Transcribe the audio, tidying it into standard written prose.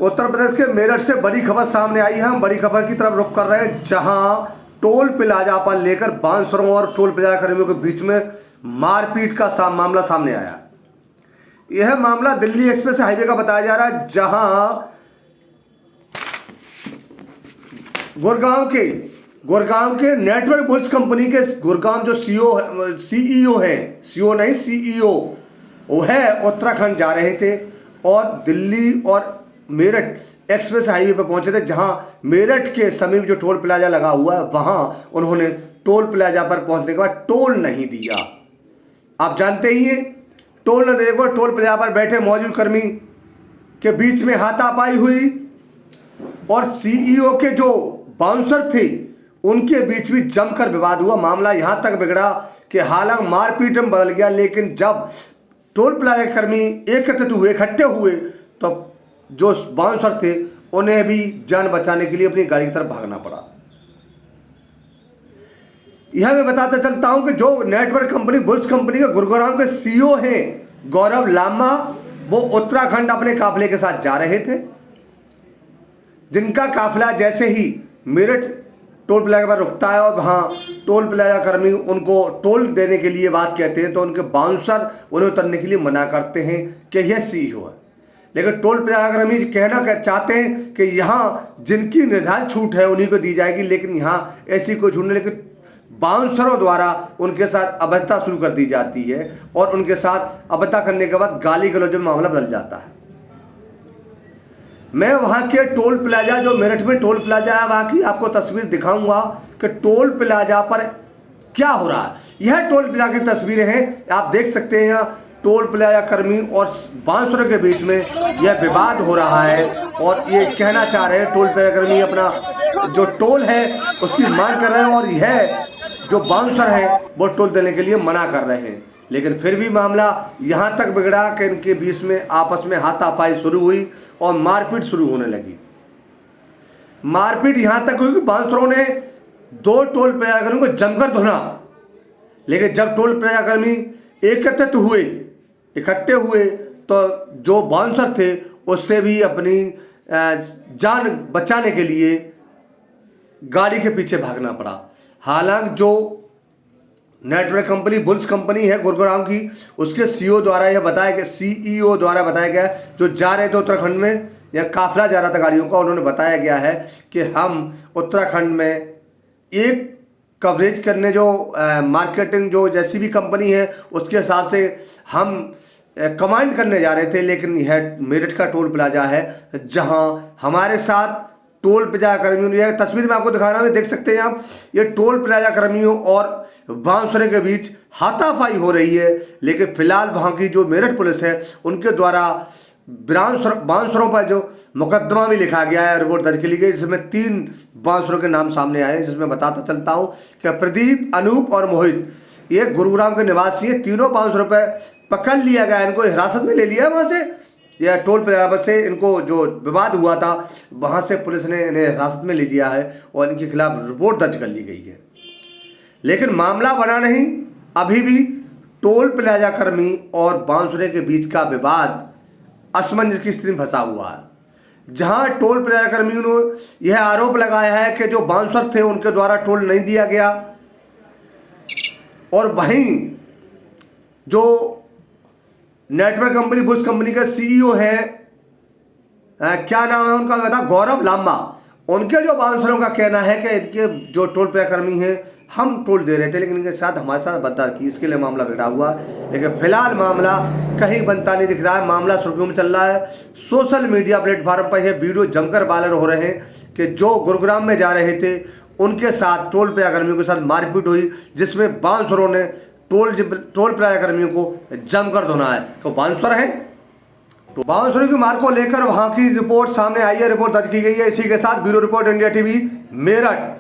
उत्तर प्रदेश के मेरठ से बड़ी खबर सामने आई है। हम बड़ी खबर की तरफ रुख कर रहे हैं, जहां टोल प्लाजा पर लेकर बांसुरों और टोल प्लाजा कर्मियों के बीच में मारपीट का मामला सामने आया। यह मामला दिल्ली एक्सप्रेस हाईवे का बताया जा रहा है, जहां गुड़गांव के नेटवर्क बुल्स कंपनी के गुड़गांव जो सीईओ वो है उत्तराखंड जा रहे थे और दिल्ली और मेरठ एक्सप्रेस हाईवे पर पहुंचे थे, जहां मेरठ के समीप जो टोल प्लाजा लगा हुआ है वहां उन्होंने टोल प्लाजा पर पहुंचने के बाद टोल नहीं दिया। आप जानते ही हैं, टोल न देने को टोल प्लाजा पर बैठे मौजूद कर्मी के बीच में हाथापाई हुई और सीईओ के जो बाउंसर थे उनके बीच भी जमकर विवाद हुआ। मामला यहां तक बिगड़ा कि हालांकि मारपीट में बदल गया, लेकिन जब टोल प्लाजा कर्मी एकत्रित हुए, इकट्ठे हुए, तो जो बाउंसर थे उन्हें भी जान बचाने के लिए अपनी गाड़ी की तरफ भागना पड़ा। यह मैं बताता चलता हूं कि जो नेटवर्क कंपनी बुल्स कंपनी के गुरुग्राम के सीईओ हैं गौरव लांबा, वो उत्तराखंड अपने काफिले के साथ जा रहे थे। जिनका काफिला जैसे ही मेरठ टोल प्लाजा पर रुकता है और वहाँ टोल प्लाजा कर्मी उनको टोल देने के लिए बात कहते हैं, तो उनके बाउंसर उन्हें उतरने के लिए मना करते हैं कि यह सीईओ है। लेकिन टोल प्लाजा कर्मी कहना चाहते हैं कि यहाँ जिनकी निर्धारित छूट है उन्हीं को दी जाएगी, लेकिन यहाँ ऐसी कोई छूट नहीं। लेकिन बाउंसरों द्वारा उनके साथ अभद्रता शुरू कर दी जाती है और उनके साथ अभद्रता करने के बाद गाली गलौज में मामला बदल जाता है। मैं वहाँ के टोल प्लाजा, जो मेरठ में टोल प्लाजा है, वहाँ की आपको तस्वीर दिखाऊंगा कि टोल प्लाजा पर क्या हो रहा है। यह टोल प्लाजा की तस्वीरें हैं, आप देख सकते हैं। यहाँ टोल प्लाजा कर्मी और बांसुरों के बीच में यह विवाद हो रहा है और ये कहना चाह रहे हैं, टोल प्लाजा कर्मी अपना जो टोल है उसकी मांग कर रहे हैं और यह जो बाउंसर है वो टोल देने के लिए मना कर रहे हैं। लेकिन फिर भी मामला यहाँ तक बिगड़ा कि इनके बीच में आपस में हाथापाई शुरू हुई और मारपीट शुरू होने लगी। मारपीट यहाँ तक हुई कि बाउंसरों ने दो टोल प्लाजा कर्मियों को जमकर धुना। लेकिन जब टोल प्लाजा कर्मी एकत्रित हुए, इकट्ठे हुए, तो जो बाउंसर थे उससे भी अपनी जान बचाने के लिए गाड़ी के पीछे भागना पड़ा। हालांकि जो नेटवर्क कंपनी बुल्स कंपनी है गुरुग्राम की, उसके सीईओ द्वारा बताया गया, जो जा रहे थे उत्तराखंड में, या काफिला जा रहा था गाड़ियों का, उन्होंने बताया गया है कि हम उत्तराखंड में एक कवरेज करने जो मार्केटिंग जो जैसी भी कंपनी है उसके हिसाब से हम कमांड करने जा रहे थे। लेकिन यह मेरठ का टोल प्लाजा है जहां हमारे साथ टोल प्लाजा कर्मियों, यह तस्वीर में आपको दिखा रहा हूँ, देख सकते हैं आप, ये टोल प्लाजा कर्मियों और बाउंसरों के बीच हाथापाई हो रही है। लेकिन फिलहाल वहाँ की जो मेरठ पुलिस है उनके द्वारा बाउंसरों पर जो मुकदमा भी लिखा गया है, रिपोर्ट दर्ज की गई, जिसमें 3 बाउंसरों के नाम सामने आए, जिसमें बताता चलता हूँ कि प्रदीप, अनूप और मोहित, ये गुरुग्राम के निवासी है। तीनों बाउंसरों पर पकड़ लिया गया, इनको हिरासत में ले लिया वहाँ से, या टोल प्लाजा से इनको जो विवाद हुआ था वहाँ से पुलिस ने इन्हें हिरासत में ले लिया है और इनके खिलाफ रिपोर्ट दर्ज कर ली गई है। लेकिन मामला बना नहीं, अभी भी टोल प्लाजा कर्मी और बाउंसरों के बीच का विवाद असमंजस की स्थिति में फंसा हुआ है। जहां टोल प्लाजा कर्मियों ने यह आरोप लगाया है कि जो बाउंसर थे उनके द्वारा टोल नहीं दिया गया, और वहीं जो नेटवर्क कंपनी बुल्स कंपनी का सीईओ है, क्या नाम है उनका, बता, गौरव लांबा, उनके जो बाउंसरों का कहना है कि इनके जो टोल प्लाजा कर्मी हैं हम टोल दे रहे थे, लेकिन इनके साथ हमारे साथ बता की, इसके लिए मामला बिगड़ा हुआ है। लेकिन फिलहाल मामला कहीं बनता नहीं दिख रहा है, मामला सुर्खियों में चल रहा है। सोशल मीडिया प्लेटफॉर्म पर यह वीडियो जमकर वायरल हो रहे हैं कि जो गुरुग्राम में जा रहे थे उनके साथ टोल प्लाजा कर्मियों के साथ मारपीट हुई, जिसमें बाउंसरों ने टोल प्लाजा कर्मियों को जमकर धुना है। तो बाउंसर हैं, तो बाउंसरों की मार को लेकर वहां की रिपोर्ट सामने आई है, रिपोर्ट दर्ज की गई है। इसी के साथ bureau report India TV Meerut.